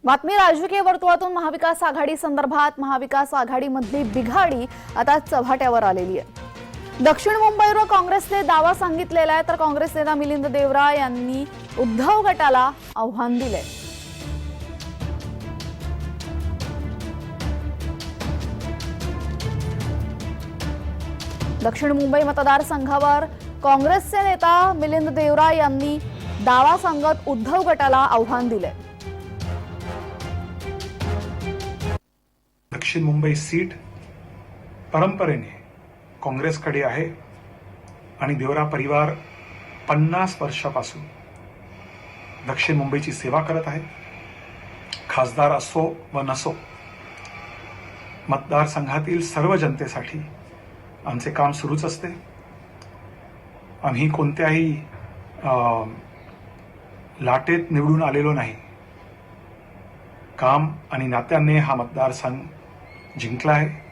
बातमी राजकीय वर्तुळातून महाविकास आघाडी संदर्भात महाविकास आघाडीमधली बिघाडी आता चव्हाट्यावर आलेली आहे। दक्षिण मुंबईवर काँग्रेसने दावा सांगितलेला आहे, तर काँग्रेस नेता मिलिंद देवरा यांनी उद्धव गटाला आव्हान दिले। दक्षिण मुंबई मतदारसंघावर काँग्रेसचे नेता मिलिंद देवरा यांनी दावा सांगत उद्धव गटाला आव्हान दिले। दक्षिण मुंबई सीट परंपरेने काँग्रेसकडे आहे आणि देवरा परिवार 50 वर्षापासून दक्षिण मुंबईची सेवा करत आहे। खासदार असो व नसो, मतदारसंघातील सर्व जनतेसाठी आमचे काम सुरूच असते। आम्ही कोणत्याही लाटेत निवडून आलेलो नाही। काम आणि नात्याने हा मतदारसंघ जिंकला आहे।